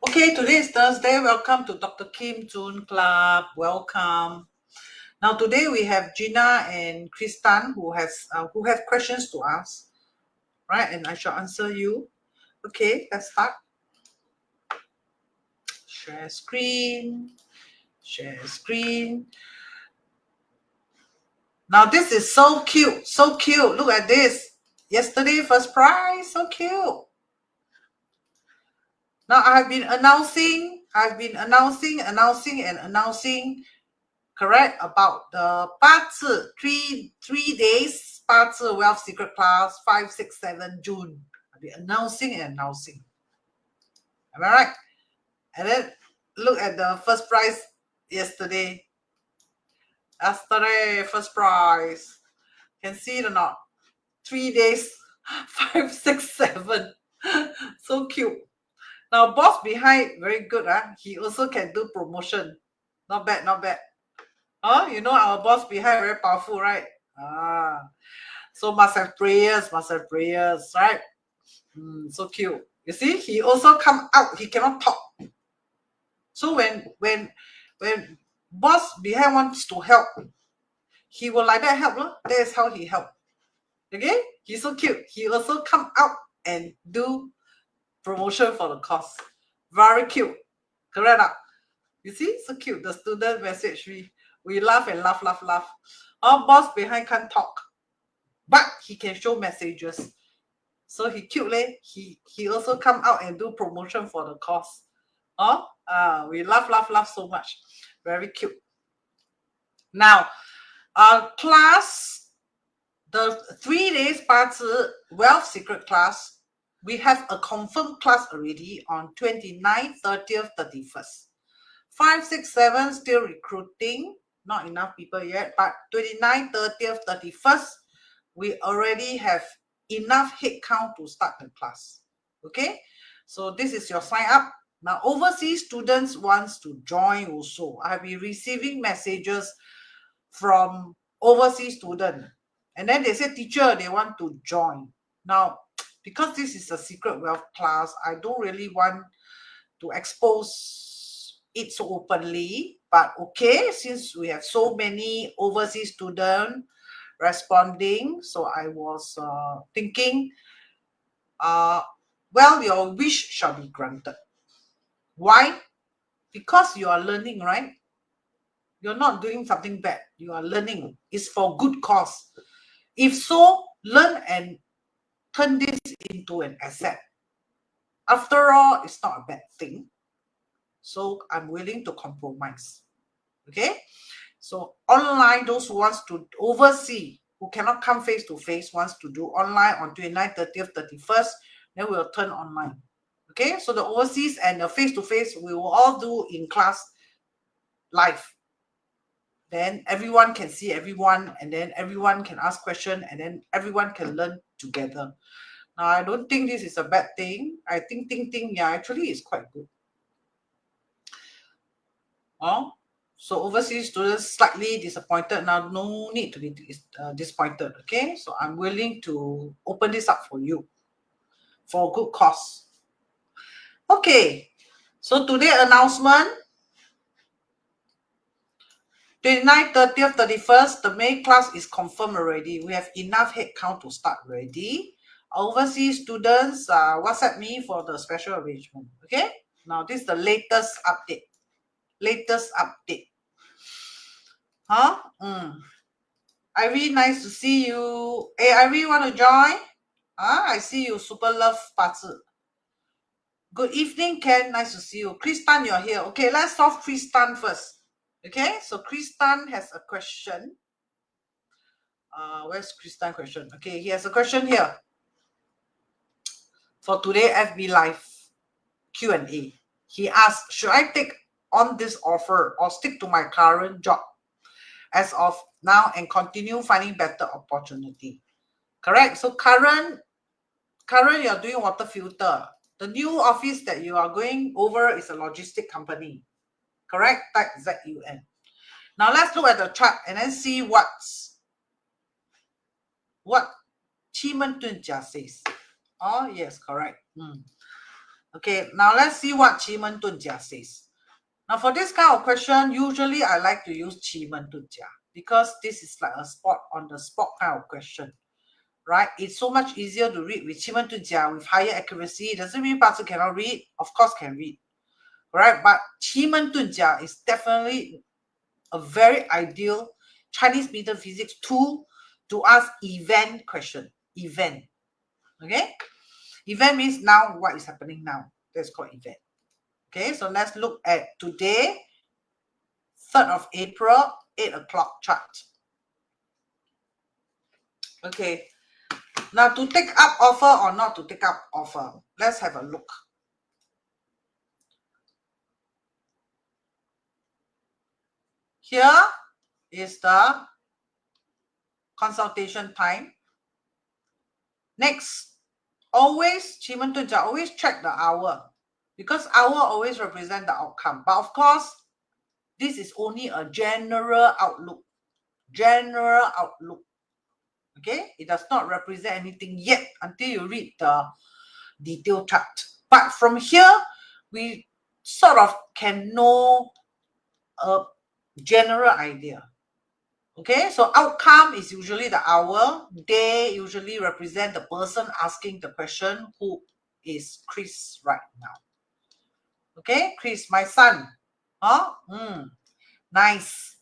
Okay, today is Thursday. Welcome to Dr. Khim June Club. Welcome. Now today we have Gina and Kristan who have questions to ask, right? And I shall answer you. Okay, let's start. Share screen. Share screen. Now this is so cute. So cute. Look at this. Yesterday first prize. So cute. Now I've been announcing, correct, about the Bazi, three days Bazi Wealth Secret Class 5, 6, 7 June. I'll be announcing. Am I right? And then look at the first prize yesterday. First prize. Can see it or not? 3 days 5, 6, 7. So cute. Now boss behind very good. He also can do promotion. Not bad. Oh, you know our boss behind very powerful, right? So must have prayers, right? So cute. You see, he also come out. He cannot talk. So when boss behind wants to help, he will like that help. That is how he help. Okay, he's so cute. He also come out and do promotion for the course. Very cute. Correct. You see, so cute. The student message me. We laugh and laugh. Our boss behind can't talk, but he can show messages. So he cute, he also come out and do promotion for the course. We laugh so much. Very cute. Now, our class, the 3 days Bazi Wealth Secret Class, we have a confirmed class already on 29th, 30th, 31st. 5, 6, 7 still recruiting. Not enough people yet, but 29th, 30th, 31st, we already have enough head count to start the class. Okay, so this is your sign up. Now overseas students wants to join also. I'll be receiving messages from overseas student, and then they say, teacher, they want to join. Now because this is a secret wealth class, I don't really want to expose it so openly, but okay, since we have so many overseas students responding, so I was thinking, well, your wish shall be granted. Why? Because you are learning, right? You're not doing something bad. You are learning. It's for good cause. If so, learn and turn this into an asset. After all, it's not a bad thing. So I'm willing to compromise. Okay? So online, those who wants to oversee, who cannot come face to face, wants to do online on 29th, 30th, 31st, then we'll turn online. Okay, so the overseas and the face to face, we will all do in class live. Then everyone can see everyone, and then everyone can ask questions, and then everyone can learn together. Now, I don't think this is a bad thing. I think, yeah, actually it's quite good. So overseas students slightly disappointed. Now, no need to be disappointed, okay? So I'm willing to open this up for you for good cause. Okay, so today announcement, 29th, 30th, 31st, the May class is confirmed already. We have enough head count to start already. Overseas students, WhatsApp me for the special arrangement, okay? Now, this is the latest update. Ivy, nice to see you. Hey, Ivy, want to join? I see you. Super love Bazi. Good evening, Ken. Nice to see you. Kristan, you're here. Okay, let's solve Kristan first. Okay, so Kristan has a question. Where's Kristan question? Okay, he has a question here. For today FB Live Q&A. He asked, should I take on this offer or stick to my current job as of now and continue finding better opportunity? Correct. So current you're doing water filter. The new office that you are going over is a logistic company. Correct? Type ZUN. Now let's look at the chart and then see what Qi Men Dun Jia says. Oh yes, correct. Okay, now let's see what 奇门遁甲 says. Now for this kind of question, usually I like to use 奇门遁甲 because this is like a spot on the spot kind of question, right? It's so much easier to read with 奇门遁甲 with higher accuracy. Doesn't mean Bazi cannot read. Of course can read, right? But 奇门遁甲 is definitely a very ideal Chinese metaphysics tool to ask event question. Event, okay? Event means now what is happening now. That's called event. Okay, so let's look at today, 3rd of April, 8 o'clock chart. Okay, now to take up offer or not to take up offer, let's have a look. Here is the consultation time. Next, always, 奇门遁甲, always check the hour because hour always represent the outcome. But of course, this is only a general outlook. General outlook. Okay, it does not represent anything yet until you read the detailed chart. But from here, we sort of can know a general idea. Okay, so outcome is usually the hour. Day usually represent the person asking the question, who is Chris right now. Okay, Chris, my son. Huh? Nice.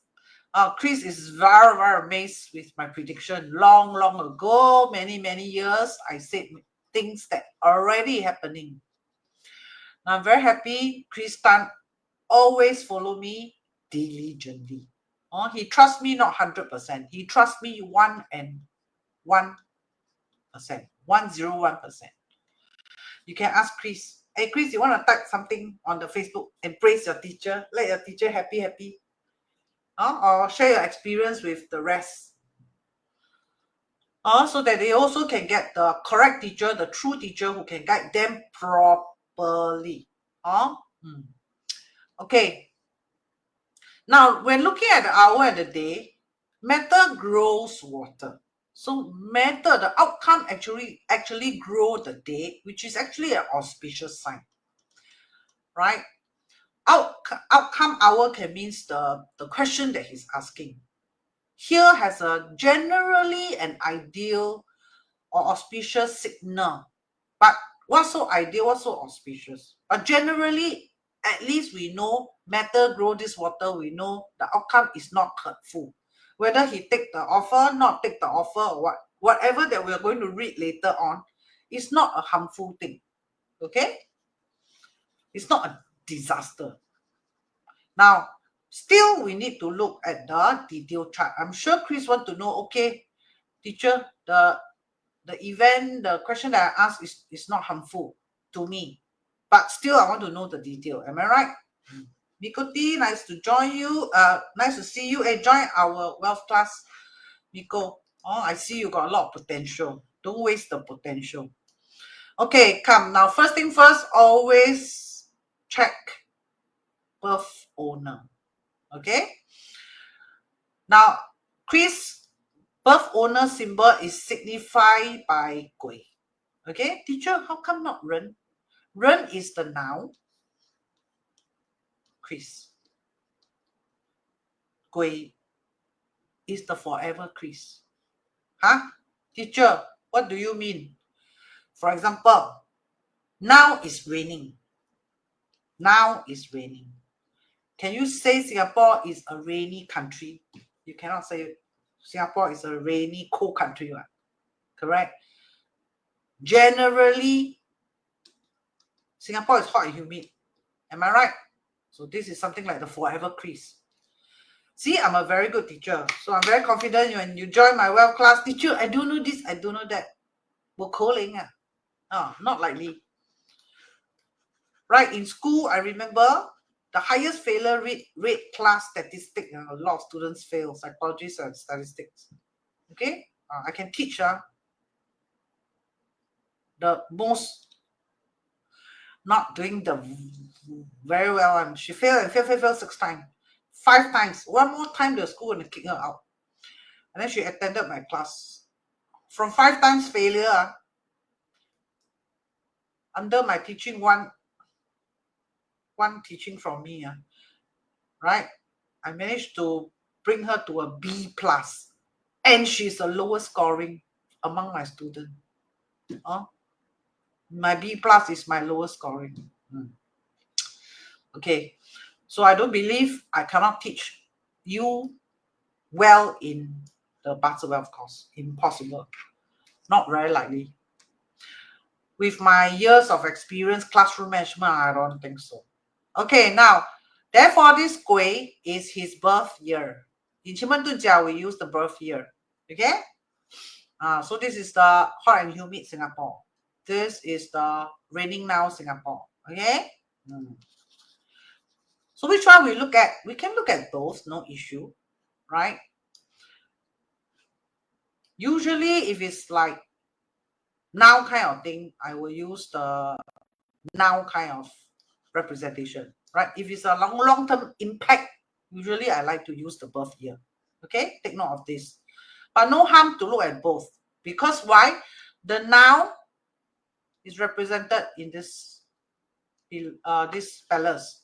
Chris is very, very amazed with my prediction. Long ago, many years, I said things that are already happening. Now, I'm very happy Chris Tan always follow me diligently. He trusts me not 100%. He trusts me 101%. 101%. You can ask Chris. Hey, Chris, you want to type something on the Facebook and praise your teacher? Let your teacher happy. Or share your experience with the rest. So that they also can get the correct teacher, the true teacher who can guide them properly. Okay. Now, when looking at the hour and the day, matter grows water. So matter, the outcome actually grow the day, which is actually an auspicious sign. Right? Outcome hour can means the question that he's asking. Here has a generally an ideal or auspicious signal. But what's so ideal, what's so auspicious? But generally, at least we know matter grow this water, we know the outcome is not hurtful. Whether he take the offer, not take the offer, or whatever that we are going to read later on, it's not a harmful thing. Okay? It's not a disaster. Now, still we need to look at the detailed chart. I'm sure Chris want to know, okay, teacher, the event, the question that I asked is not harmful to me. But still, I want to know the detail. Am I right? Miko T, nice to join you. Nice to see you. Hey, join our wealth class, Miko. I see you got a lot of potential. Don't waste the potential. Okay, come. Now, first thing first, always check birth owner. Okay? Now, Chris, birth owner symbol is signified by Gui. Okay, teacher, how come not Ren? Ren is the noun. Chris. Gui is the forever Chris. Huh? Teacher, what do you mean? For example, now is raining. Now is raining. Can you say Singapore is a rainy country? You cannot say Singapore is a rainy, cold country, right? Correct? Generally, Singapore is hot and humid. Am I right? So this is something like the forever Chris. See, I'm a very good teacher. So I'm very confident when you join my wealth class. Teacher, I don't know this, I don't know that. Not likely. Right, in school, I remember the highest failure rate class statistics. A lot of students fail, psychology and statistics. Okay, I can teach the most not doing the very well one. She failed and failed 6 times. 5 times. One more time the school and kick her out. And then she attended my class. From 5 times failure, under my teaching, one one teaching from me, right? I managed to bring her to a B+, and she's the lowest scoring among my students. My B+ is my lowest scoring. Okay, so I don't believe I cannot teach you well in the Bazi Wealth course. Impossible. Not very likely. With my years of experience, classroom management, I don't think so. Okay, now, therefore, this Gui is his birth year. In Qi Men Dun Jia, we use the birth year. Okay? So this is the hot and humid Singapore. This is the raining now Singapore. Okay? So which one we look at? We can look at both, no issue, right? Usually, if it's like now kind of thing, I will use the now kind of representation, right? If it's a long-term impact, usually I like to use the birth year. Okay, take note of this. But no harm to look at both, because why? The now is represented in this palace.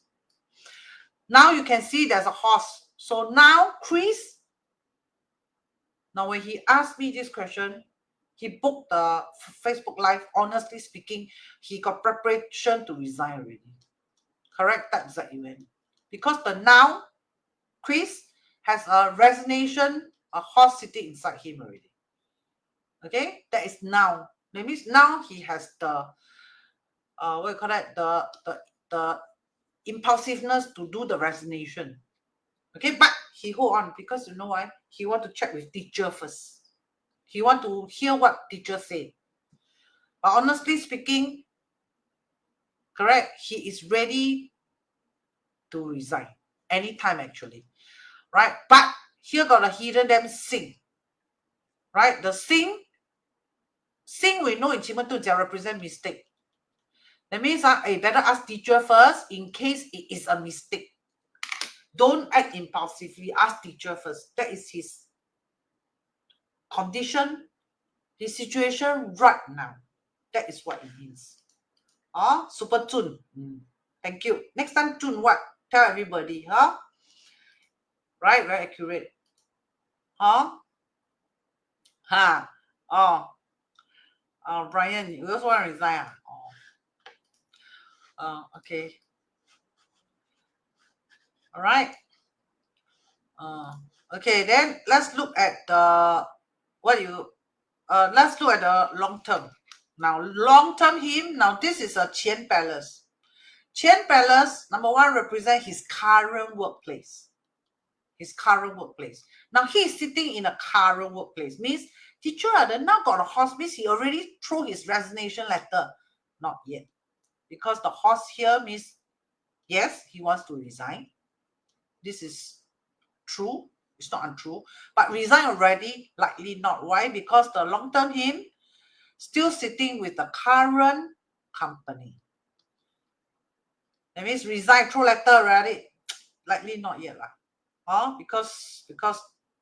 Now you can see there's a horse. So now Chris, now when he asked me this question, he booked the Facebook Live. Honestly speaking, he got preparation to resign already. Correct that exact event. Because the now, Chris has a resignation, a horse sitting inside him already. Okay, that is now. That means now he has the what you call that, the impulsiveness to do the resignation. Okay, but he hold on because you know why? He want to check with teacher first. He want to hear what teacher say. But honestly speaking, correct, he is ready to resign anytime actually, right? But here got a hidden them sing, right? The sing we know in Qi Men Dun Jia represent mistake. That means I better ask teacher first in case it is a mistake. Don't act impulsively. Ask teacher first. That is his condition, his situation right now. That is what it means. Super Chun. Thank you. Next time, Chun what? Tell everybody, Right? Very accurate. Brian, you also want to resign? Okay. All right. Okay, then let's look at the let's look at the long term. Now, long term him. Now, this is a Qian Palace. Qian Palace, number one, represent his current workplace. His current workplace. Now, he is sitting in a current workplace. Means teacher then now got a horse. Means he already threw his resignation letter. Not yet, because the horse here means yes, he wants to resign. This is true. It's not untrue. But resign already, likely not. Why? Because the long-term him still sitting with the current company. That means resign through letter already, likely not yet. Because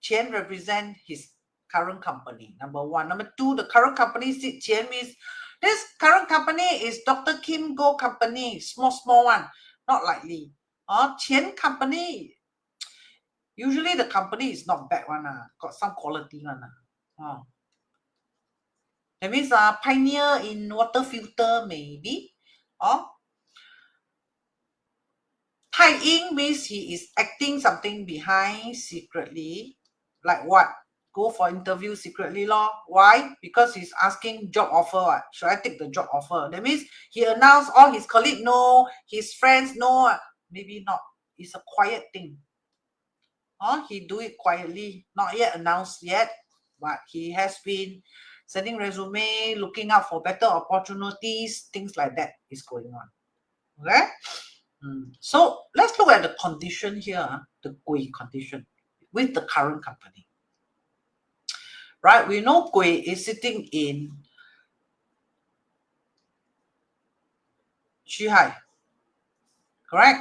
Qian represent his current company, number one. Number two, the current company, Qian means this current company is Dr. Kim Go company, small one, not likely. Qian company, usually the company is not bad one, got some quality one. That means pioneer in water filter maybe. Tai Ying means he is acting something behind secretly. Like what? Go for interview secretly lor. Why? Because he's asking job offer. Should I take the job offer? That means he announced all his colleagues no, his friends no. Maybe not. It's a quiet thing. He do it quietly. Not yet announced yet. But he has been sending resume, looking out for better opportunities. Things like that is going on. Okay? So let's look at the condition here, the Gui condition with the current company. Right? We know Gui is sitting in Xihai. Correct?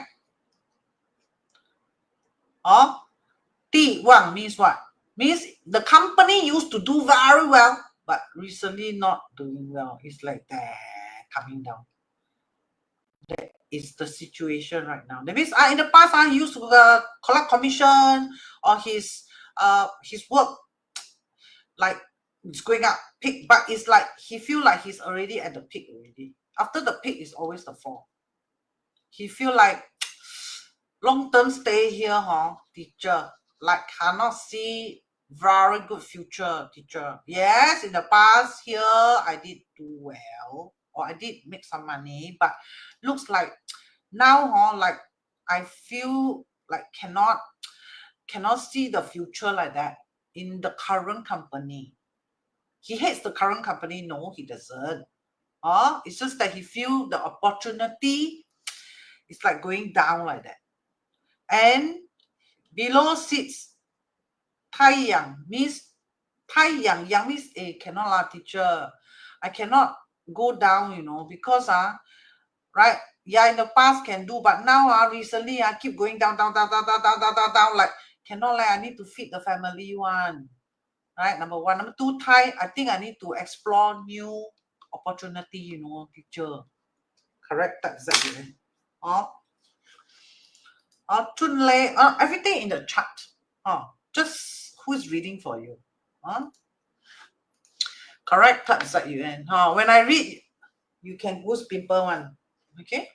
Di Wang means what? Means the company used to do very well, but recently not doing well. It's like that, coming down. is the situation right now. That means in the past he used to collect commission, or his work like it's going up peak, but it's like he feel like he's already at the peak already. After the peak is always the fall. He feel like long-term stay here, teacher, like cannot see very good future, teacher. Yes, in the past here I did do well, or I did make some money, but looks like now, like I feel like cannot see the future like that in the current company. He hates the current company. No, he doesn't. It's just that he feel the opportunity is like going down like that. And below sits Taiyang, means Taiyang. Yang means cannot lah, teacher. I cannot go down, because right? Yeah, in the past can do, but now recently I keep going down, like cannot like I need to feed the family one. Right? Number one. Number two, I think I need to explore new opportunity, teacher. Correct. That's it. Everything in the chart. Just who's reading for you. Correct. That's it. When I read, you can use pimple one. Okay.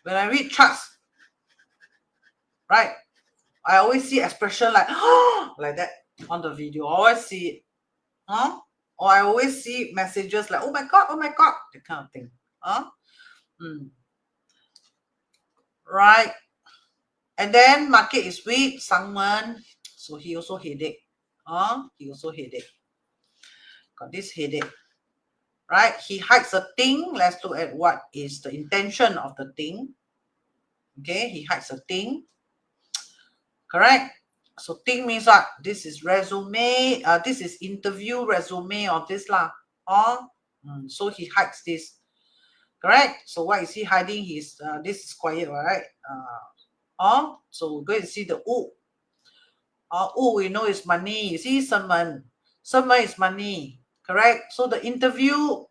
When I read charts, right? I always see expression like like that on the video. I always see it. Or I always see messages like, oh my god, that kind of thing. Right. And then market is weak, Sangman, so he also headache. He also headache. Got this headache. Right? He hides a thing. Let's look at what is the intention of the thing. Okay, he hides a thing. Correct? So thing means what? This is resume, this is interview resume of this lah. So he hides this. Correct? So what is he hiding? His this is quiet, right? So we're going to see the we know is money. You see, someone is money. Correct? So the interview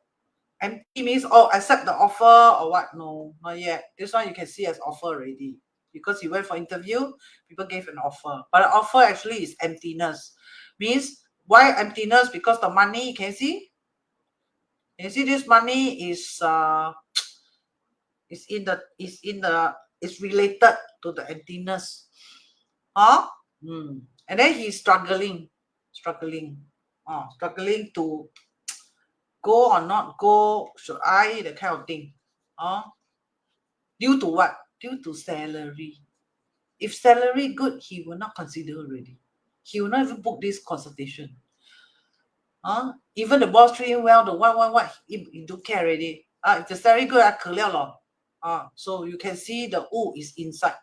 empty means accept the offer or what? No, not yet. This one you can see as offer already. Because he went for interview, people gave an offer. But the offer actually is emptiness. Means why emptiness? Because the money, can you see? Can you see this money is it's related to the emptiness. And then he's struggling to go or not go. Should I? The kind of thing. Due to what? Due to salary. If salary good, he will not consider already. He will not even book this consultation. Even the boss treat him well, the what, he don't care already. If the salary good, so you can see the is inside.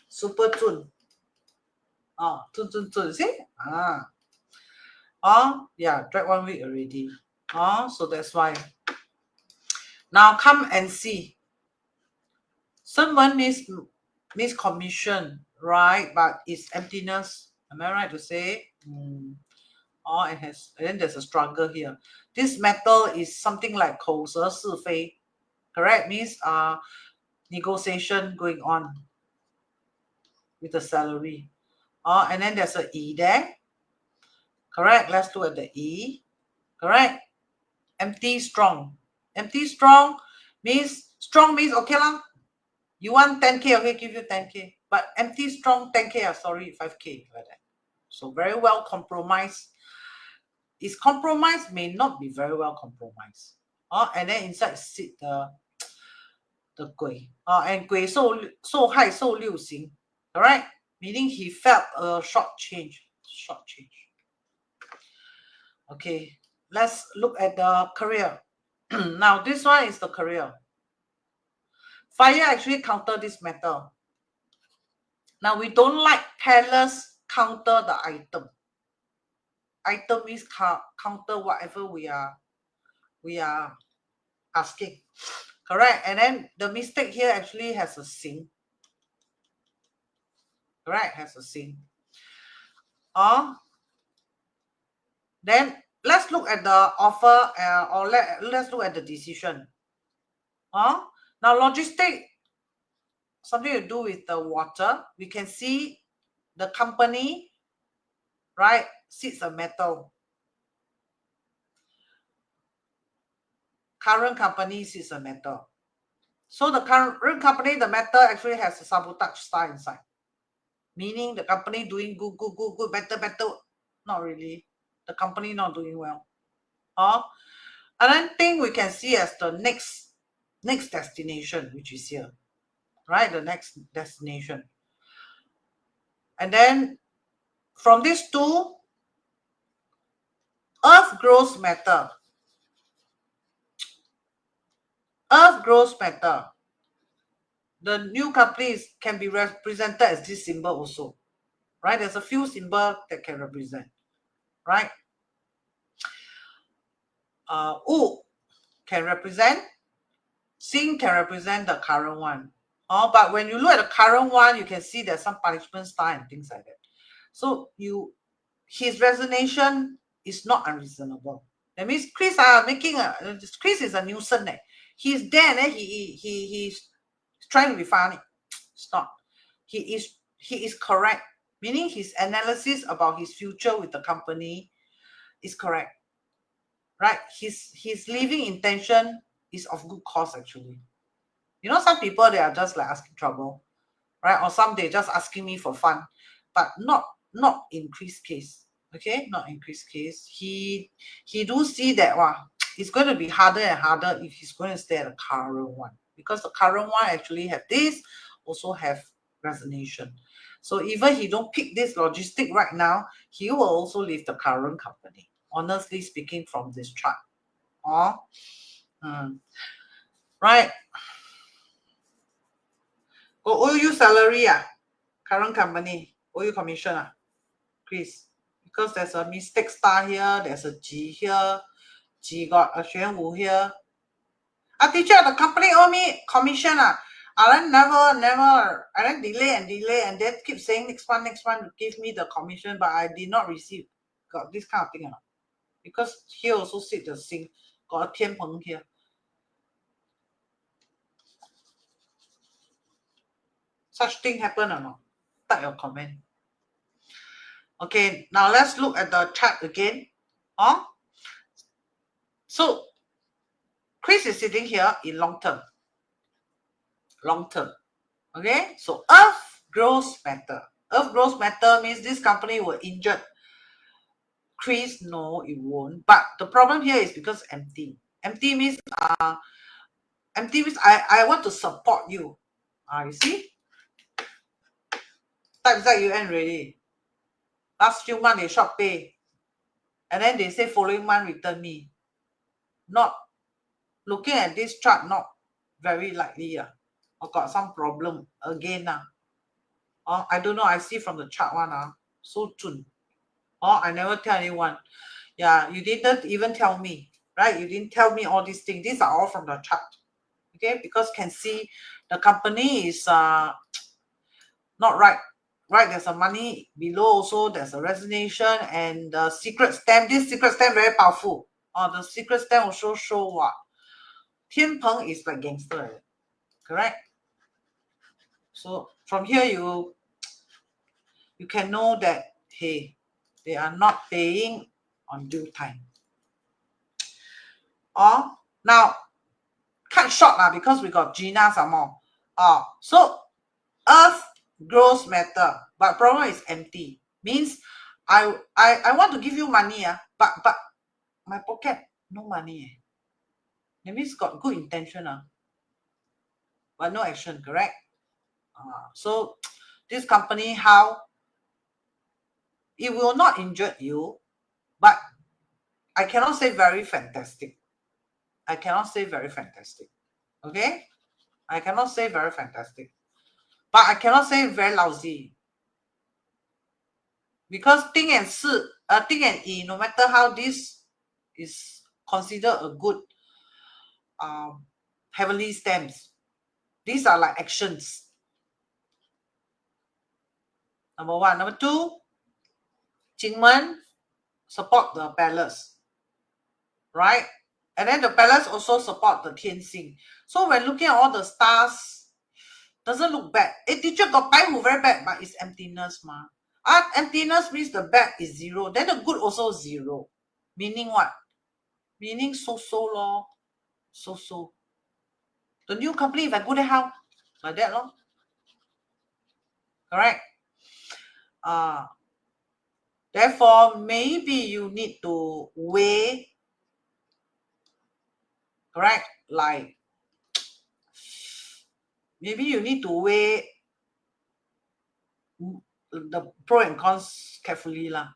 Super zun. Zun, see? Yeah, drag 1 week already. So that's why. Now come and see. Someone means commission, right? But it's emptiness. Am I right to say? It has, and then there's a struggle here. This metal is something like 口舌是非. Correct? Means negotiation going on with the salary. And then there's a E there. Correct? Let's look at the E. Correct? Empty, strong. Empty, strong means okay lah. You want 10K, okay, give you 10K. But empty, strong, 10K, sorry, 5K, like that. So very well compromised. Is compromised, may not be very well compromised. And then inside sit the gui. And gui so high, so liu xing. Alright? Meaning he felt a short change. Okay, let's look at the career. Now this one is the career. Fire actually counter this metal. Now we don't like Paylah's counter the item. Item means counter whatever we are asking. Correct? And then the mistake here actually has a sin. Correct? Has a sin. Then let's look at the offer or let's look at the decision. Now logistic, something to do with the water. We can see the company, right, seeds of metal. Current company seeds of metal. So the current company, the metal actually has a sabotage star inside. Meaning the company doing good, better. Not really. The company not doing well. Another thing we can see as the next destination, which is here. Right? The next destination. And then from these two, earth grows matter. Earth grows matter. The new companies can be represented as this symbol also. Right? There's a few symbols that can represent. Right? U can represent. Sing can represent the current one. But when you look at the current one, you can see there's some punishment star and things like that. So his resignation is not unreasonable. That means Chris Chris is a nuisance. He's there and he's trying to be funny. It's not. He is correct. Meaning his analysis about his future with the company is correct. Right? His leaving intention is of good cause actually. You know, some people, they are just like asking trouble, right? Or some they just asking me for fun, but not in Chris' case. Okay, not in Chris' case. He do see that it's going to be harder and harder if he's going to stay at the current one, because the current one actually have this, also have resignation. So even he don't pick this logistic right now, he will also leave the current company. Honestly speaking, from this chart, right? Owe you salary, current company, owe you commission, Chris, because there's a mistake star here, there's a G here, G got a Xuan Wu here. Teacher, the company owe me commission, then never, and then delay, and then keep saying next month, give me the commission, but I did not receive. Got this kind of thing, because here also sit the sing, got a Tian Peng here. Such thing happen or not? Type your comment. Okay, now let's look at the chart again. So Chris is sitting here in long term. Okay, so earth grows matter. Earth grows matter means this company will injure Chris. No, it won't. But the problem here is because empty. Empty means I want to support you. You see? Type ZUN already. Last few months they short pay. And then they say following month return me. Not looking at this chart, not very likely. I got some problem again. I don't know. I see from the chart one. So chun. I never tell anyone. Yeah, you didn't even tell me, right? You didn't tell me all these things. These are all from the chart. Okay, because can see the company is not right. Right, there's a money below also, there's a resignation, and the secret stamp. This secret stamp very powerful. The secret stamp also show what? Tian Peng is like gangster, correct? So from here you can know that, hey, they are not paying on due time. Now cut short because we got Gina some more. So earth grows matter, but problem is empty. Means I want to give you money, but my pocket no money. That means got good intention, but no action, correct? So this company, how it will not injure you, but I cannot say very fantastic. Okay, I cannot say very fantastic, but I cannot say very lousy, because Ding and Yi, no matter how this is considered a good heavenly stamps, these are like actions. Number one. Number two, Jingmen support the palace. right? And then the palace also support the Tianxing. So when looking at all the stars, doesn't look bad. Teacher got Pai Hu very bad, but it's emptiness, ma. Emptiness means the bad is 0. Then the good also 0. Meaning what? Meaning so-so lor. So-so. The new company, if I go there, how? Like that lor. Correct? Therefore, maybe you need to weigh, correct? Like, maybe you need to weigh the pro and cons carefully lah.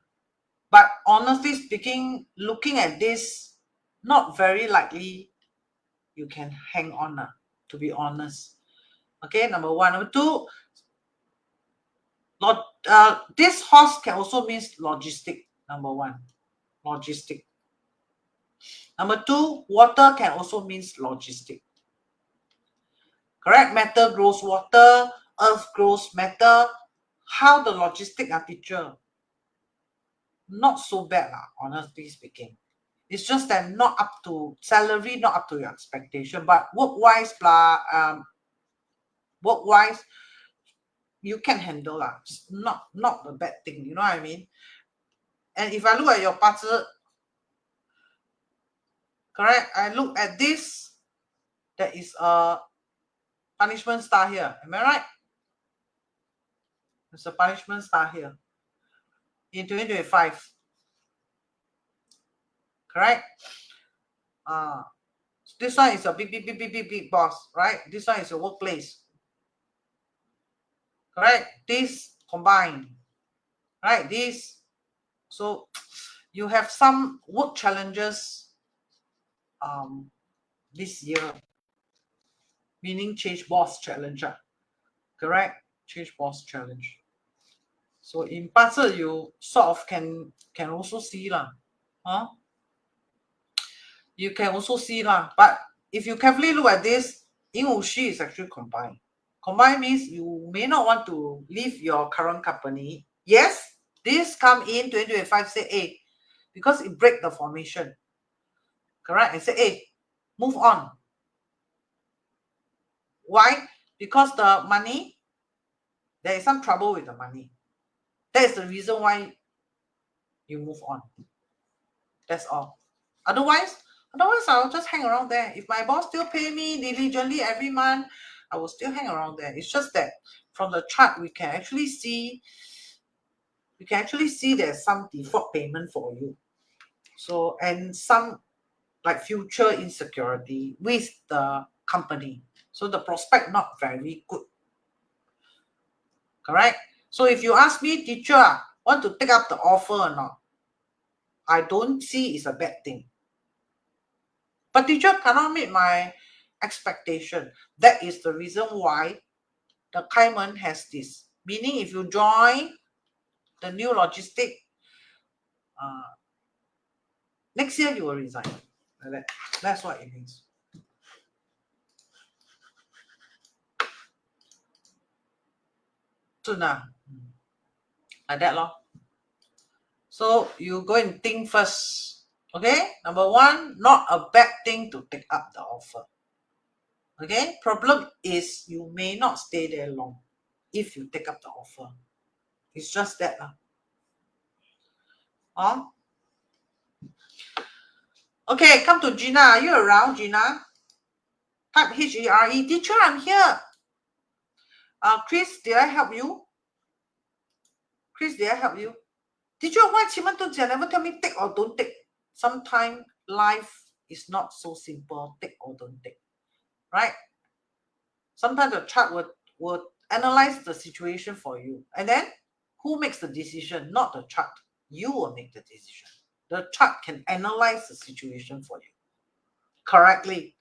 But honestly speaking, looking at this, not very likely you can hang on, to be honest. Okay, number one. Number two, this horse can also mean logistic. Number one, logistic. Number two, water can also mean logistic. Correct? Matter grows water, earth grows matter. How the logistic teacher? Not so bad, honestly speaking. It's just that not up to salary, not up to your expectation. But work-wise, work-wise, you can handle not a bad thing. You know what I mean? And if I look at your Bazi, correct? I look at this. There is a punishment star here. Am I right? There's a punishment star here in 2025. Correct? This one is a big boss, right? This one is a workplace. Correct? This combined. Right? This. So you have some work challenges this year. Meaning change boss challenge. Correct? Change boss challenge. So in Bazi, you sort of can also see you can also see but if you carefully look at this, Yin Wu Shi is actually combined. Combined means you may not want to leave your current company. Yes, this come in 2025, say, hey, because it break the formation. Correct? And say, hey, move on. Why? Because the money, there is some trouble with the money. That is the reason why you move on. That's all. Otherwise, I'll just hang around there. If my boss still pay me diligently every month, I will still hang around there. It's just that from the chart, we can actually see there's some default payment for you. So, and some like future insecurity with the company. So the prospect not very good. Correct? So if you ask me, teacher, want to take up the offer or not? I don't see it's a bad thing. But teacher cannot meet my expectation. That is the reason why the Khim has this. Meaning if you join the new logistic, next year you will resign. That's what it means. Soon like that lor. So you go and think first. Okay? Number one, not a bad thing to take up the offer. Okay? Problem is you may not stay there long if you take up the offer. It's just that. Okay, come to Gina. Are you around, Gina? Type H-E-R-E. Teacher, I'm here. Chris, did I help you? Chris, did I help you? Teacher, why 奇门遁甲 never tell me take or don't take? Sometimes life is not so simple. Take or don't take. Right? Sometimes the chart will analyze the situation for you. And then who makes the decision? Not the chart. You will make the decision. The chart can analyze the situation for you correctly.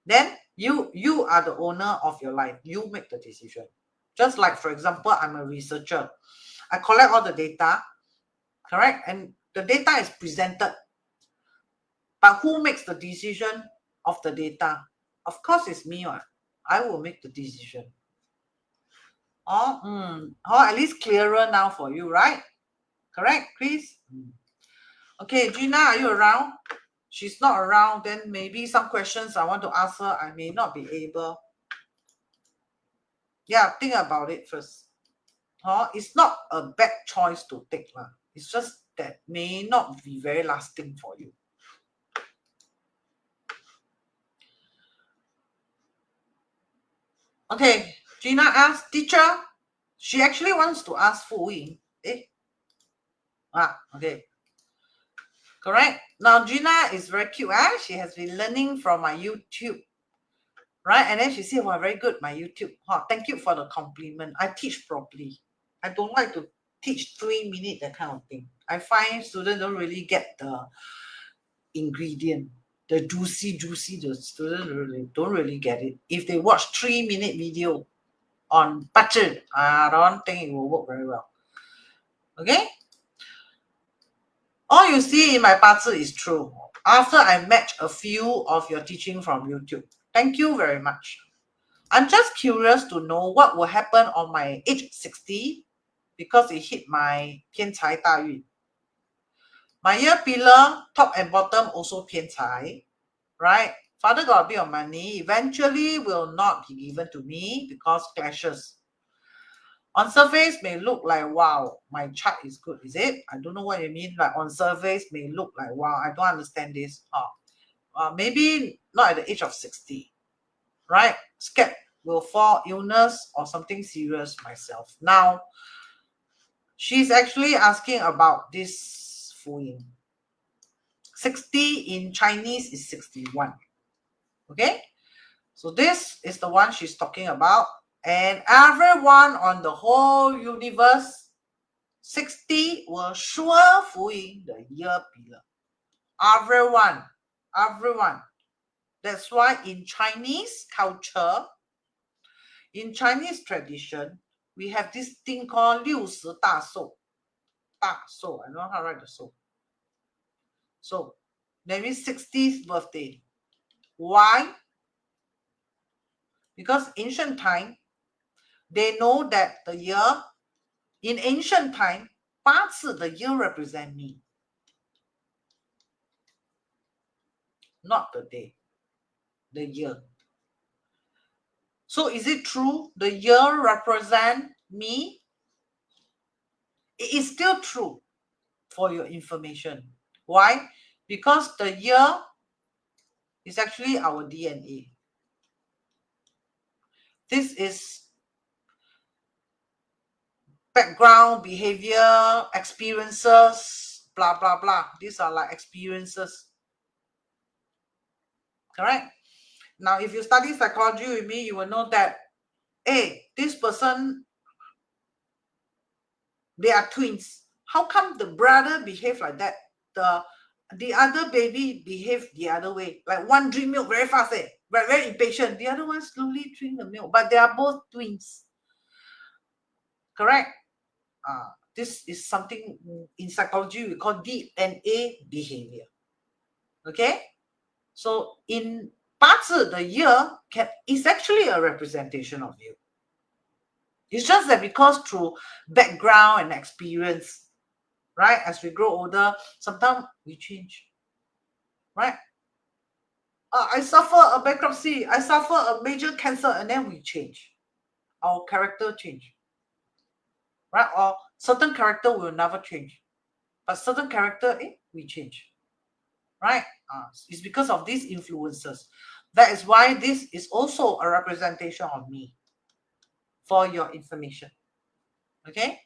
Then you are the owner of your life. You make the decision. Just like, for example, I'm a researcher. I collect all the data, correct? And the data is presented. But who makes the decision of the data? Of course, it's me. I will make the decision. At least clearer now for you, right? Correct, Chris? Okay, Gina, are you around? she's not around, then maybe some questions I want to ask her, I may not be able. Yeah, think about it first. It's not a bad choice to take. It's just that may not be very lasting for you. Okay, Gina asked, teacher, she actually wants to ask Fuyin. Okay. Correct. Now, Gina is very cute. She has been learning from my YouTube. Right? And then she said, wow, very good, my YouTube. Thank you for the compliment. I teach properly. I don't like to teach 3 minutes, that kind of thing. I find students don't really get the ingredient, the juicy, the students don't really get it. If they watch 3-minute video on budget, I don't think it will work very well. Okay? All you see in my Bazi is true. After I match a few of your teaching from YouTube. Thank you very much. I'm just curious to know what will happen on my age 60 because it hit my 偏财大运. My year pillar, top and bottom also 偏财, right? Father got a bit of money, eventually will not be given to me because clashes. On surface may look like, wow, my chart is good, is it? I don't know what you mean. Like on surface may look like, wow, I don't understand this. Maybe not at the age of 60, right? Scared will fall illness or something serious myself. Now, she's actually asking about this Fuyin. 60 in Chinese is 61. Okay? So this is the one she's talking about. And everyone on the whole universe, 60 will sure Fuyin the year pillar. Everyone. That's why in Chinese culture, in Chinese tradition, we have this thing called 60大寿. I don't know how to write the soul. So, that means 60th birthday. Why? Because ancient time, they know that the year, in ancient time, 八字, the year represent me. Not the day, the year. So is it true the year represent me? It is still true for your information. Why? Because the year is actually our DNA. This is background, behavior, experiences, blah, blah, blah. These are like experiences. Correct? Now, if you study psychology with me, you will know that, hey, this person, they are twins. How come the brother behave like that? The other baby behave the other way. Like one drink milk very fast, but very impatient. The other one slowly drink the milk, but they are both twins. Correct? This is something in psychology we call DNA behavior. Okay? So in Bazi, the year is actually a representation of you. It's just that because through background and experience, right? As we grow older, sometimes we change, right? I suffer a bankruptcy, I suffer a major cancer, and then we change. Our character change, right? Or certain character will never change, but certain character, we change, right? It's because of these influences. That is why this is also a representation of me for your information. Okay?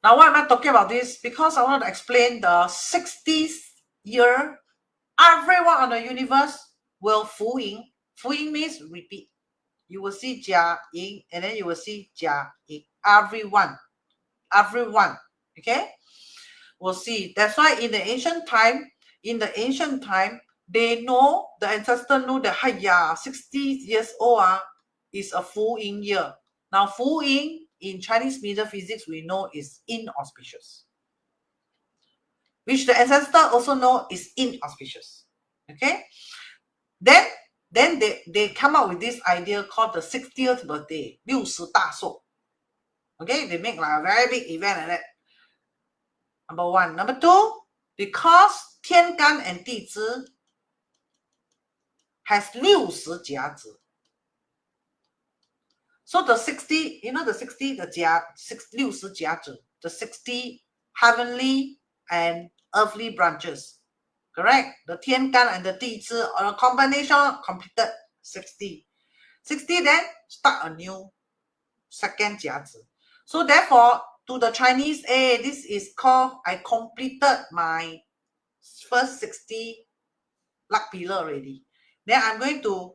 Now, why am I talking about this? Because I want to explain the 60th year. Everyone on the universe will Fuyin. Fuyin means repeat. You will see Jia Ying, and then you will see Jia Ying. Everyone. Okay? We'll see. That's why in the ancient time, they know, the ancestors know that 60 years old is a Fuyin year. Now, Fuyin in Chinese metaphysics, we know is inauspicious, which the ancestor also know is inauspicious. Okay? Then they come up with this idea called the 60th birthday, 60大寿. Okay? They make like a very big event like that. Number one. Number two, because 天干 and 地支 has 60甲子. So the 60, you know the 60, the 60甲子, the 60 heavenly and earthly branches. Correct? The 天干 and the 地支, or a combination completed 60. 60 then start a new second 甲子. So therefore, to the Chinese, this is called, I completed my first 60 luck pillar already. Then I'm going to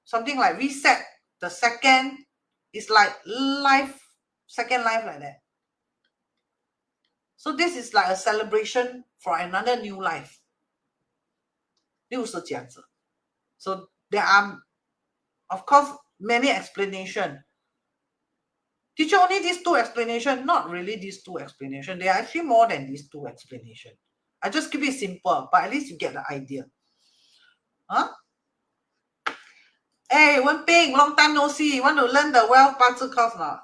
something like reset the second. It's like life, second life like that. So this is like a celebration for another new life. 60甲子. So there are, of course, many explanations. Teacher, only these two explanations? Not really these two explanations. There are actually more than these two explanations. I just keep it simple, but at least you get the idea. Huh? Hey, Wen Ping, long time no see. You want to learn the wealth Bazi course now?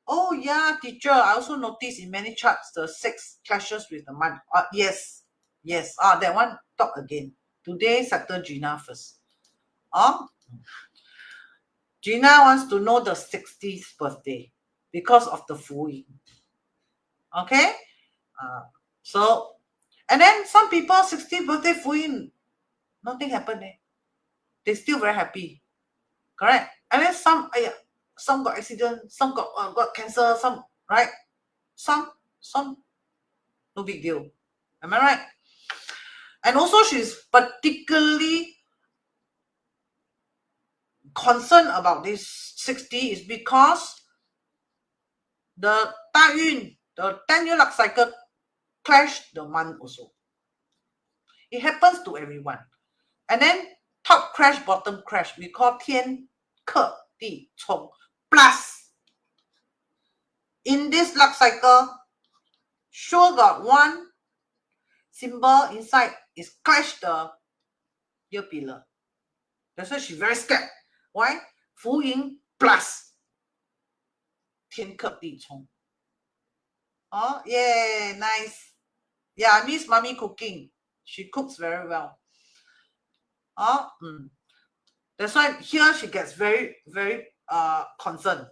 Oh yeah, teacher. I also noticed in many charts the 6 clashes with the month. Yes. That one talk again. Today, settle Gina first. Gina wants to know the 60th birthday because of the Fuyin. Okay? So, and then some people 60th birthday Fuyin, nothing happened. They still very happy. Correct? And then some got accident, some got cancer, some, right? Some, no big deal. Am I right? And also she's particularly concerned about this 60 is because the 大运, the 10-year luck cycle clashed the month also. It happens to everyone. And then top crash, bottom crash, we call 天克地冲. Plus, in this luck cycle, sure got one symbol inside is clash the year pillar. That's why she's very scared. Why? Fuyin plus 天克地冲. Oh, yeah, nice. Yeah, I miss mommy cooking. She cooks very well. That's why here she gets very, very concerned.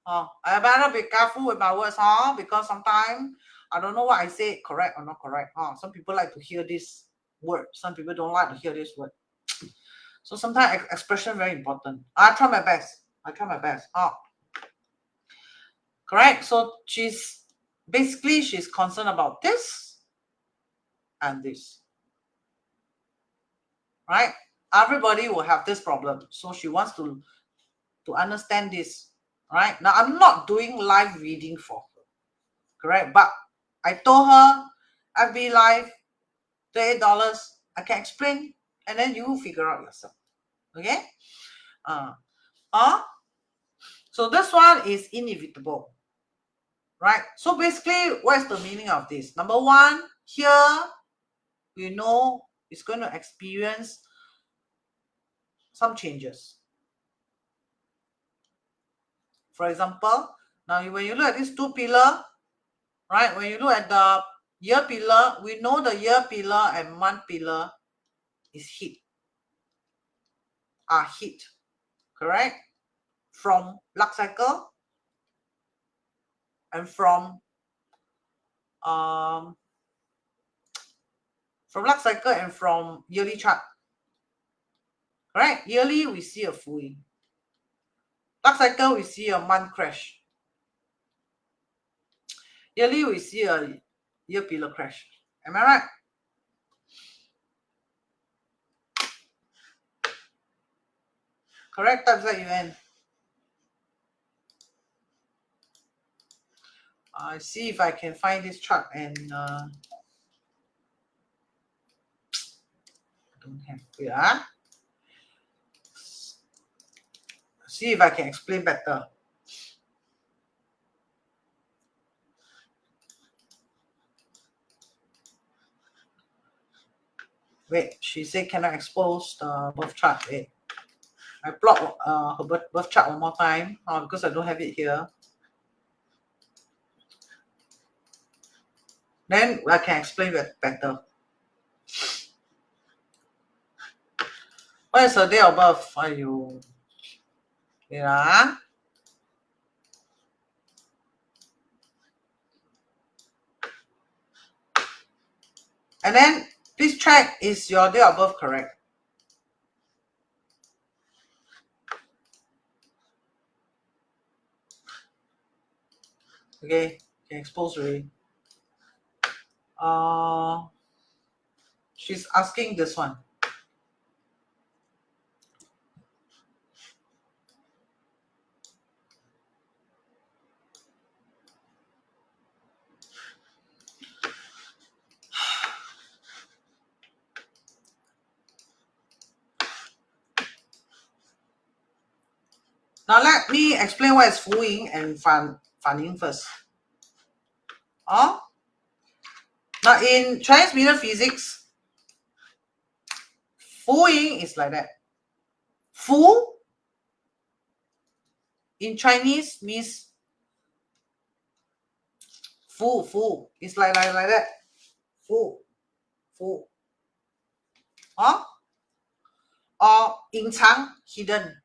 I better be careful with my words, because sometimes I don't know what I say correct or not correct. Some people like to hear this word. Some people don't like to hear this word. So sometimes expression very important. I try my best. Correct. So she's concerned about this and this. Right? Everybody will have this problem. So she wants to understand this. Right? Now I'm not doing live reading for her. Correct? But I told her FB Live, $38. I can explain, and then you figure out yourself. Okay? So this one is inevitable. Right? So basically, what's the meaning of this? Number one, here we know it's going to experience some changes. For example, now when you look at these 2 pillars, right? When you look at the year pillar, we know the year pillar and month pillar is hit. Are hit. Correct? From luck cycle and from luck cycle and from yearly chart. Right? Yearly we see a Fuyin. Luck cycle we see a month crash. Yearly we see a year pillar crash. Am I right? Correct? Type ZUN. I see if I can find this chart and don't have. Yeah. See if I can explain better. Wait, she said cannot expose the birth chart. Wait, I plot her birth chart one more time because I don't have it here. Then I can explain it better. What is her date of birth? Are you? Yeah. And then please check, is your date of birth correct? Okay, can expose already. She's asking this one. Now let me explain what is Fuyin and Fanning first. Now in Chinese medium physics, Fuyin is like that. Fu in Chinese means fu. It's like that. Fu. Or 隐藏 hidden.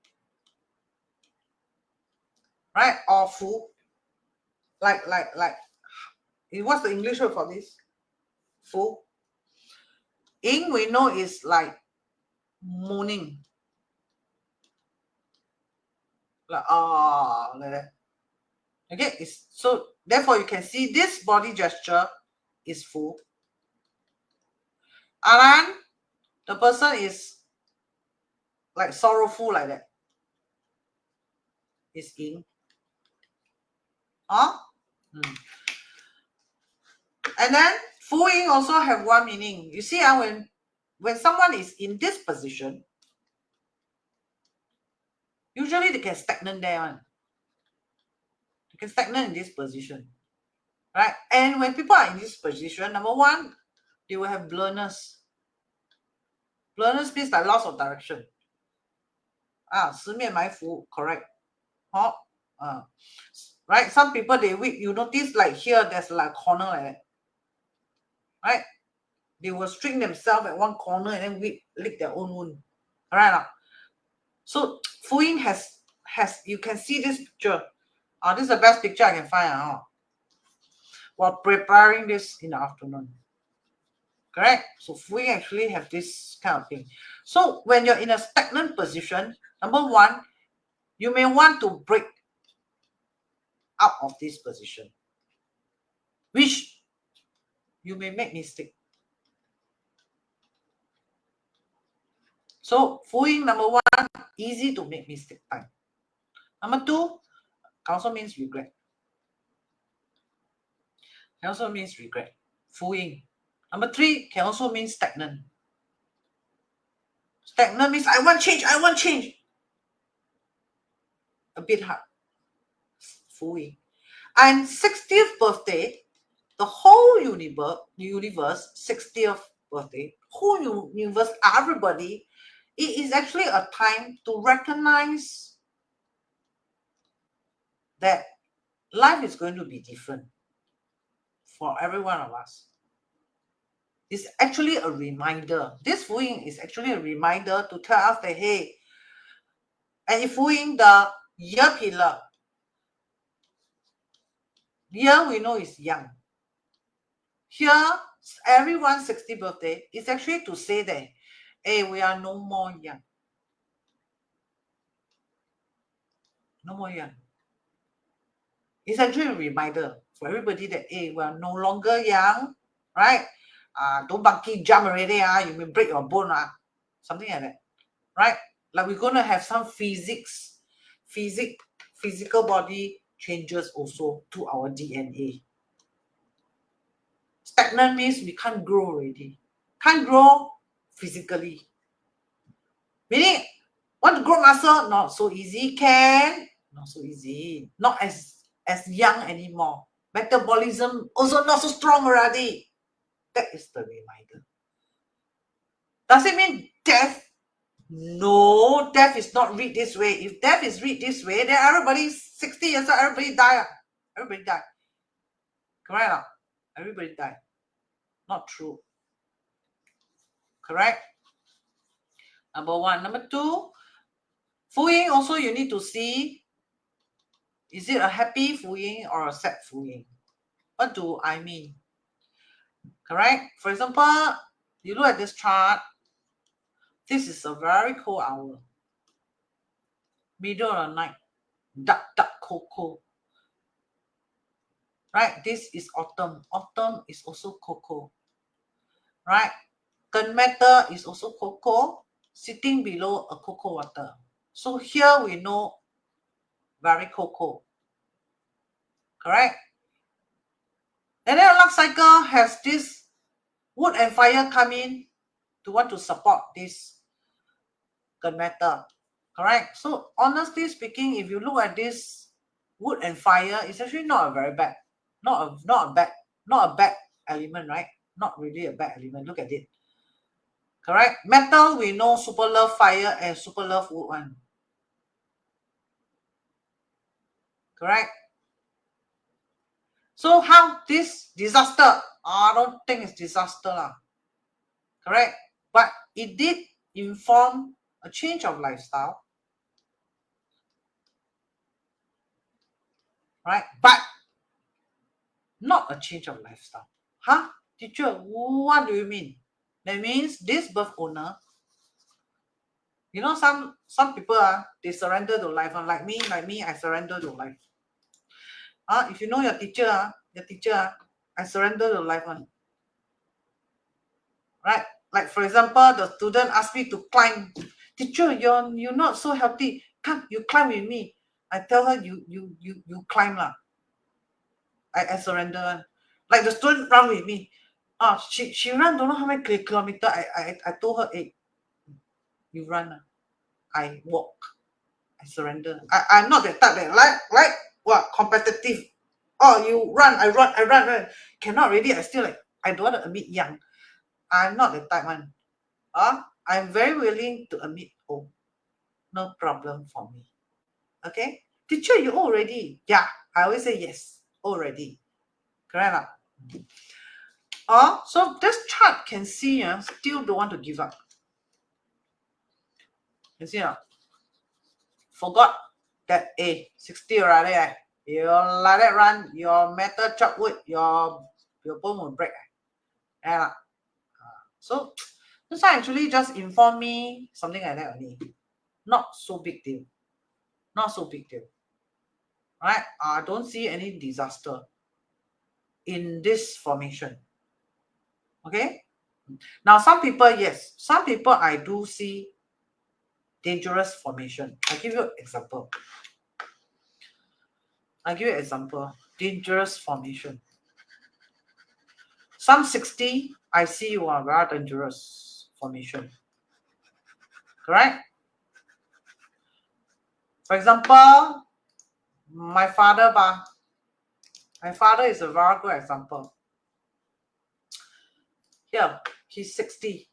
Right? Or fu. Like. What's the English word for this? Fu. Ying we know is like morning. Like that. Okay, so therefore you can see this body gesture is fu. And then the person is like sorrowful like that. Is yin. And then fu yin also have one meaning. You see, when someone is in this position, usually they can stagnant there one. They can stagnant in this position. Right? And when people are in this position, number one, they will have blurriness. Blurriness means like loss of direction. 十面埋伏, correct. Right? Some people, they weak. You notice like here, there's like a corner like that. Right? They will string themselves at one corner and then lick their own wound. Alright? So Fuyin has you can see this picture. This is the best picture I can find while preparing this in the afternoon. Correct? So Fuyin actually have this kind of thing. So when you're in a stagnant position, number one, you may want to break out of this position, which you may make mistake. So Fuyin, number one, easy to make mistake time. Number two, also means regret. It also means regret. Fuyin. Number three can also mean stagnant. Stagnant means I want change. A bit hard. Fuyin. And 60th birthday, the whole universe, 60th birthday, whole universe, everybody, it is actually a time to recognize that life is going to be different for every one of us. It's actually a reminder. This Fuyin is actually a reminder to tell us that, hey, and if Fuyin the year pillar, year we know is young. Here, everyone's 60th birthday is actually to say that, hey, we are no more young. No more young. It's actually a reminder for everybody that, hey, we are no longer young, right? Don't monkey jump already, you may break your bone, something like that, right? Like we're going to have some physical body changes also to our DNA. Stagnant means we can't grow already. Can't grow physically. Meaning, want to grow muscle? Not so easy. Can? Not so easy. Not as young anymore. Metabolism also not so strong already. That is the reminder. Does it mean death? No, death is not read this way. If death is read this way, then everybody's 60 years old, everybody die. Everybody die. Correct? Everybody die. Not true. Correct? Number one. Number two, Fuyin also you need to see, is it a happy Fuyin or a sad Fuyin? What do I mean? Correct? For example, you look at this chart. This is a very cold hour. Middle of the night. Dark, cold. Right? This is autumn. Autumn is also cold. Right? Gunmetal is also cold, sitting below a cocoa water. So here we know very cold. Correct? And then a luck cycle has this wood and fire come in to want to support this gunmetal. Correct? So honestly speaking, if you look at this wood and fire, it's actually not a very bad, not a bad element, right? Not really a bad element. Look at it. Correct? Metal, we know super love fire and super love wood one. Correct? So how this disaster? I don't think it's disaster lah. Correct? But it did inform a change of lifestyle. Right? But not a change of lifestyle. Huh? Teacher, what do you mean? That means this birth owner, you know, some people they surrender to life. Like me, I surrender to life. If you know your teacher, I surrender to life one. Right? Like for example, the student asked me to climb. Teacher, you're not so healthy. Come, you climb with me. I tell her you climb lah. I surrender. Like the student run with me. She ran don't know how many kilometers. I told her, hey, you run. I walk. I surrender. I'm not that type that like what competitive. Oh, you run, I run. Cannot really. I still like I don't want to admit young. I'm not the type one. I'm very willing to admit old. No problem for me. Okay? Teacher, you already? Yeah. I always say yes. Already. Correct? So this chart can see still don't want to give up. You see forgot that 60 already. You let it run, your metal chop wood, your bone will break. So this one actually just inform me something like that only. Not so big deal. Right? I don't see any disaster in this formation. Okay? Now some people, yes. Some people I do see dangerous formation. I'll give you an example. Dangerous formation. Some 60, I see you are very dangerous formation. Correct? For example, my father is a very good example. Here, he's 60.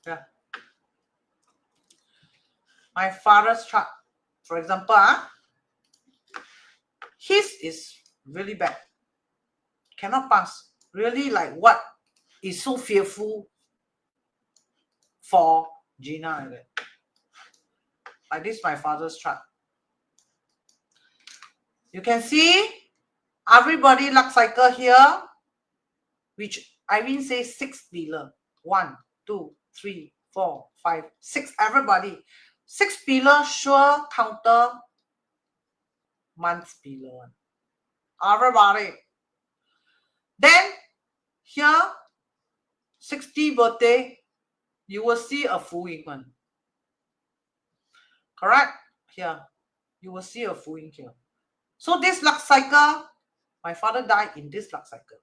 Yeah. My father's chart, for example, his is really bad. Cannot pass. Really like what is so fearful for Gina like that. Like this, my father's chart. You can see everybody luck cycle here, which Irene says 6 pillar. 1, 2, 3, 4, 5, 6. Everybody. 6 pillar sure counter month pillar. Everybody. Then here 60 birthday, you will see a Fuyin one. Correct? Here. You will see a Fuyin here. So this luck cycle, my father died in this luck cycle.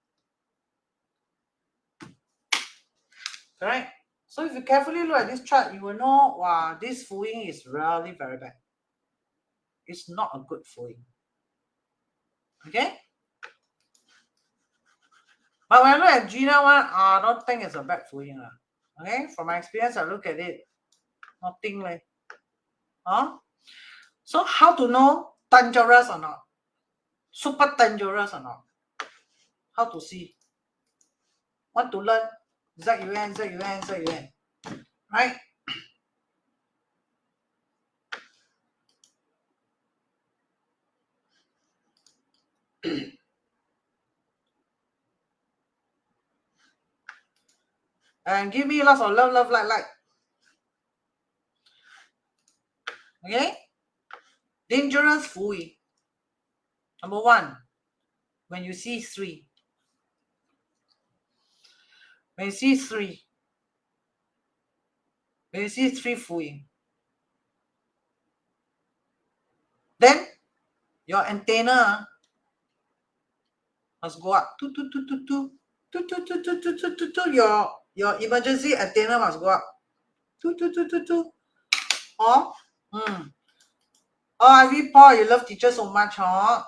Correct? So if you carefully look at this chart, you will know, wow, this Fuyin is really very bad. It's not a good Fuyin. Okay? But when I look at Gina one, I don't think it's a bad Fuyin. Okay? From my experience, I look at it. Nothing like. So how to know Dangerous or not? Super dangerous or not? How to see? Want to learn? ZUN, ZUN, ZUN. Right? And give me lots of love, love, like. Okay? Dangerous Fuyin. Number 1, when you see 3. When you see 3. When you see 3 Fuyin. Then your antenna must go up. Your emergency antenna must go up. Or Ivy Paul, you love teacher so much, huh?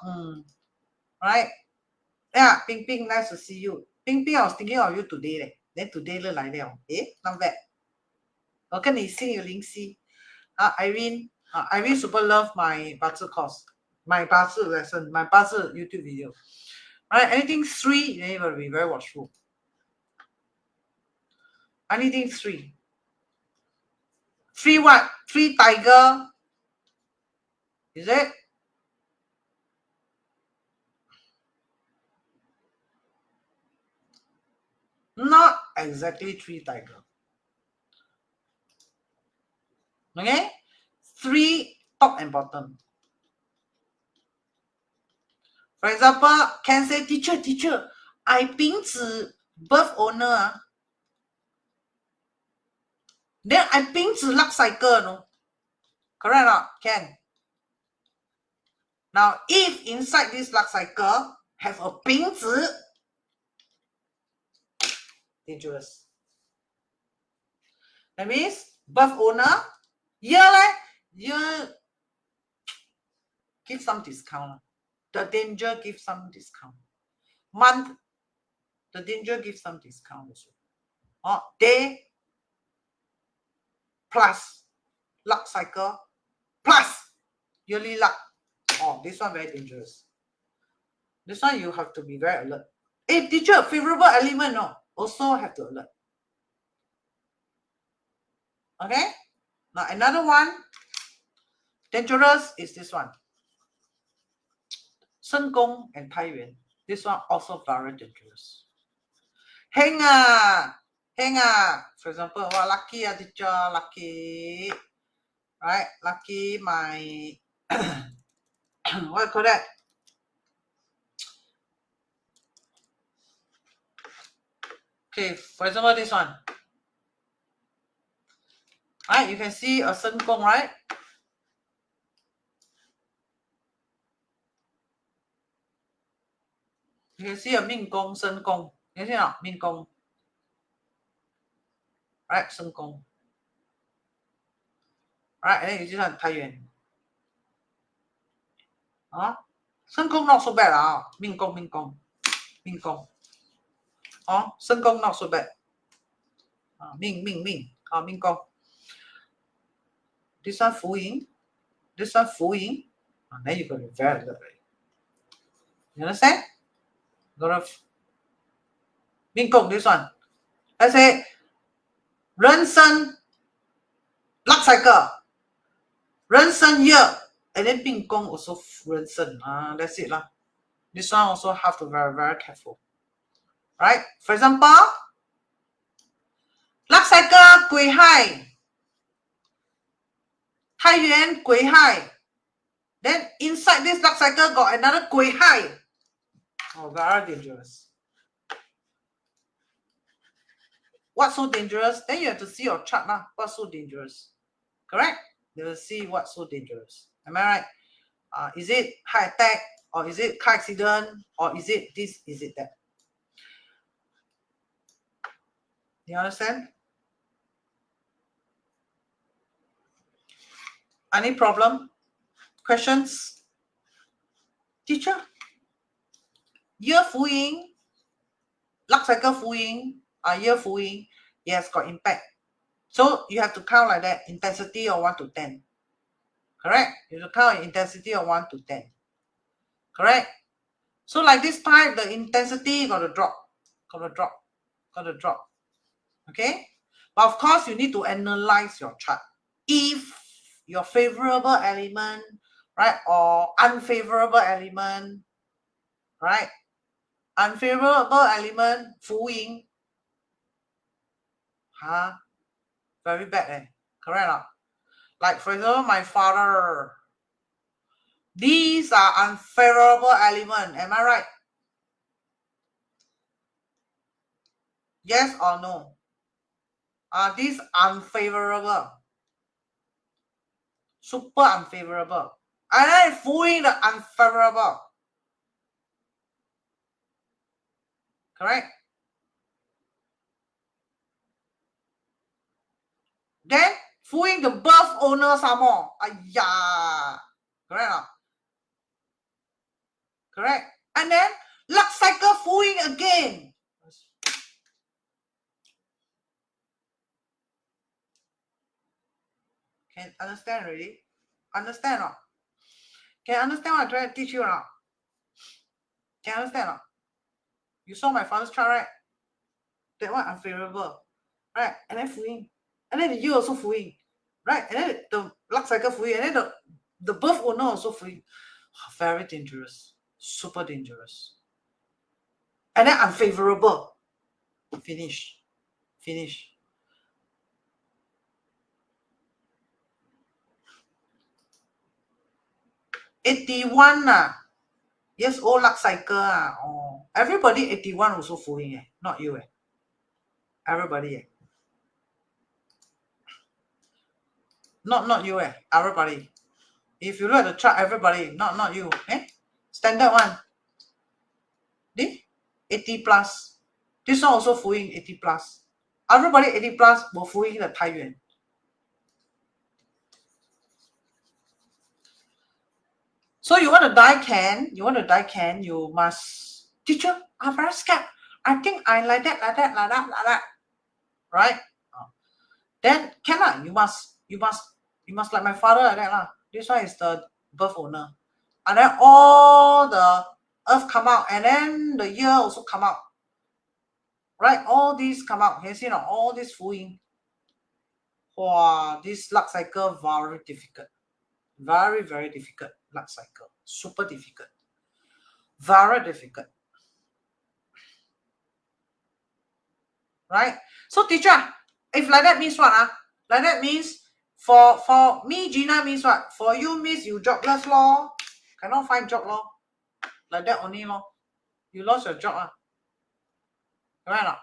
Right? Yeah, Ping Ping, nice to see you. Ping Ping, I was thinking of you today. Then today look like that. Not bad. 我跟你心有灵犀。Irene, Irene super love my 八字 course, my 八字 lesson, my 八字 YouTube video. Right? Anything 3, then you will be very watchful. Anything 3. 3 what? 3 tiger. Is it? Not exactly 3 tiger. Okay? 3 top and bottom. For example, can say, teacher, I 丙子 birth owner. Then I 丙子 luck cycle, no? Correct or not? Can. Now, if inside this luck cycle have a 丙子, dangerous. That means birth owner, year give some discount. The danger gives some discount. Month, the danger gives some discount also. Day plus luck cycle plus yearly luck. This one very dangerous. This one you have to be very alert. Teacher, favorable element, no, also have to alert. Okay? Now another one dangerous is this one. Shen Gong and Tai Yuan. This one also very dangerous. Heng for example, lucky teacher, lucky, right? Lucky my what you call that? Okay, for example, this one. Right, you can see a Shen Gong, right? You can see a Ming Gong, Shen Gong. You see not? Ming Gong. Right, Shen Gong. Right, and then you see one Tai Yuan. Shen Gong not so bad. Ming Gong. Shen Gong not so bad. Ming. Ming Gong. This one Fuyin. This one Fuyin. Then you got to be very good. You understand? Got to Ming Gong, this one. Let's say Ren Shen luck cycle. Ren Shen year. And then Ming Gong also Ren Shen. That's it lah. This one also have to be very, very careful. Right? For example, luck cycle Gui Hai. Tai Yuan Gui Hai. Then inside this luck cycle got another Gui Hai. Very dangerous. What's so dangerous? Then you have to see your chart lah. What's so dangerous? Correct? You will see what's so dangerous. Am I right? Is it heart attack? Or is it car accident? Or is it this? Is it that? You understand? Any problem? Questions? Teacher? Year Fuyin? Luck cycle Fuyin? Year Fuyin? Yes, got impact. So you have to count like that. Intensity of 1 to 10. Correct? You count intensity of 1 to 10. Correct? So like this type, the intensity got to drop. Okay? But of course, you need to analyze your chart. If your favorable element, right, or unfavorable element, right? Unfavorable element, Fuyin. Very bad, correct or not? Like for example, my father. These are unfavorable element. Am I right? Yes or no? Are these unfavorable? Super unfavorable. And then Fuyin the unfavorable. Correct? Then Fuyin the birth owner some more. Correct or not? Correct? And then luck cycle Fuyin again. Can understand already? Understand or not? Can understand what I'm trying to teach you or not? Can understand or not? You saw my father's chart, right? That one unfavorable. Right? And then Fuyin. And then the year also Fuyin. Right? And then the luck cycle Fuyin. And then the birth owner also Fuyin. Very dangerous. Super dangerous. And then unfavorable. Finish. 81 years old luck cycle Oh, everybody 81 also Fuyin not you everybody not you everybody. If you look at the chart, everybody not you standard one. 80 plus. This one also Fuyin 80 plus. Everybody 80 plus will Fuyin the Taiyuan. So you want to die can, you must, teacher, I'm very scared. I think I like that. Right? Then cannot. You must like my father like that. This one is the birth owner. And then all the earth come out, and then the year also come out. Right? All these come out. Can you see now? All this Fuyin. Wow, this luck cycle very difficult. Very, very difficult luck cycle. Super difficult. Very difficult. Right? So teacher, if like that means what? Like that means for me, Gina, means what? For you means you jobless law. Cannot find job law. Like that only law. You lost your job. Right or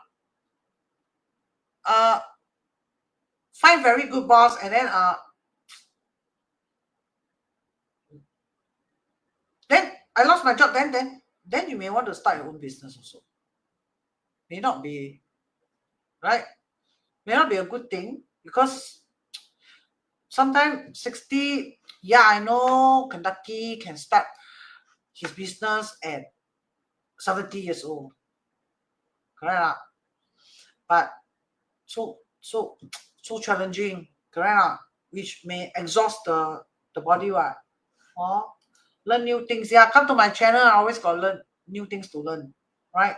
not? Find very good boss and then I lost my job, then you may want to start your own business also. May not be right. May not be a good thing because sometimes 60, I know Kentucky can start his business at 70 years old. Correct? But so challenging, correct? Which may exhaust the body. Learn new things. Come to my channel. I always got learn new things to learn, right?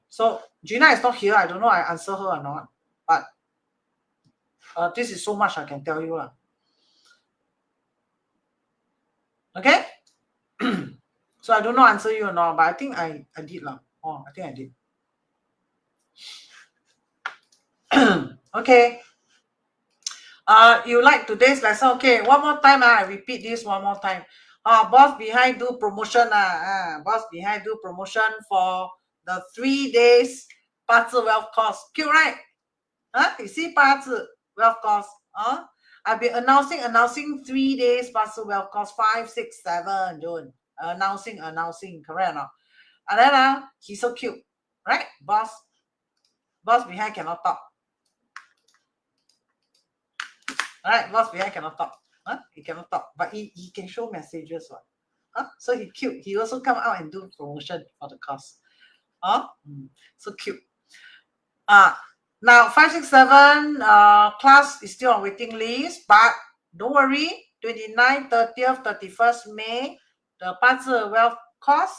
So Gina is not here. I don't know I answer her or not, but this is so much I can tell you. Okay? So I don't know answer you or not, but I think I did. I think I did. Okay. You like today's lesson? Okay, one more time. I repeat this one more time. Boss behind do promotion. Boss behind do promotion for the 3 days Bazi wealth course. Cute, right? You see Bazi wealth course? I'll be announcing 3 days Bazi wealth course 5, 6, 7 June. Announcing, correct or not? And then he's so cute, right? Boss behind cannot talk. Alright, boss behind cannot talk. He cannot talk, but he can show messages. So he cute. He also come out and do promotion for the course. So cute. Now 5, 6, 7 class is still on waiting list, but Don't worry, 29th, 30th, 31st May, the Bazi Wealth course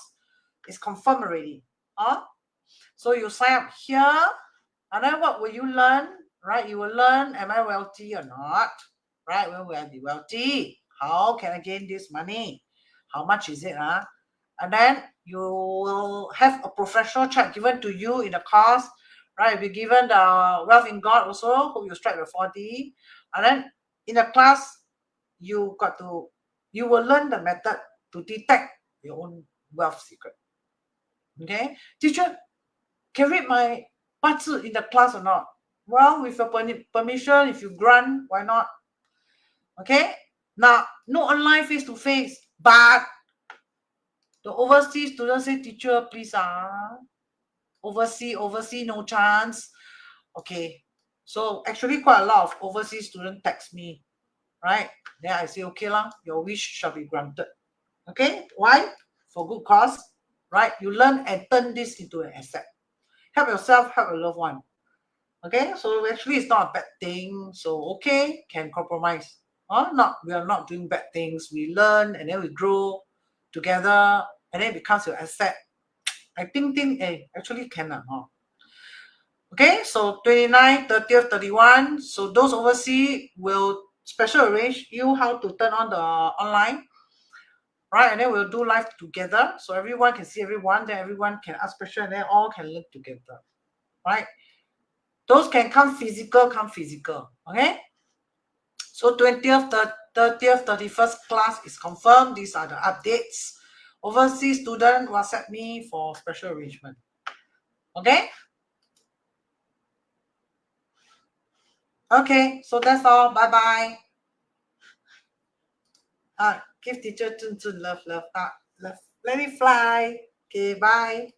is confirmed already. So you sign up here, and then what will you learn? Right? You will learn, am I wealthy or not? Right? When will I be wealthy? How can I gain this money? How much is it? And then you will have a professional chart given to you in the course. Right? You'll be given the Wealth in God also. Hope you strike the 4D. And then in the class, you will learn the method to detect your own wealth secret. Okay? Teacher, can read my Bazi in the class or not? Well, with your permission, if you grant, why not? Okay? Now, no online face-to-face, but the overseas students say, teacher, please, overseas, no chance. Okay. So actually quite a lot of overseas students text me, right? Then I say, okay lah, your wish shall be granted. Okay? Why? For good cause, right? You learn and turn this into an asset. Help yourself, help a loved one. Okay, so actually it's not a bad thing. So okay, can compromise. We are not doing bad things. We learn and then we grow together, and then it becomes your asset. I think actually can. Okay, so 29, 30th, 31. So those overseas will special arrange you how to turn on the online. Right, and then we'll do live together. So everyone can see everyone, then everyone can ask questions, and then all can live together. Right? Those can come physical. Okay? So 20th, 30th, 31st class is confirmed. These are the updates. Overseas student WhatsApp me for special arrangement. Okay? Okay, so that's all. Bye-bye. Give teacher Zun love. Love. Let it fly. Okay, bye.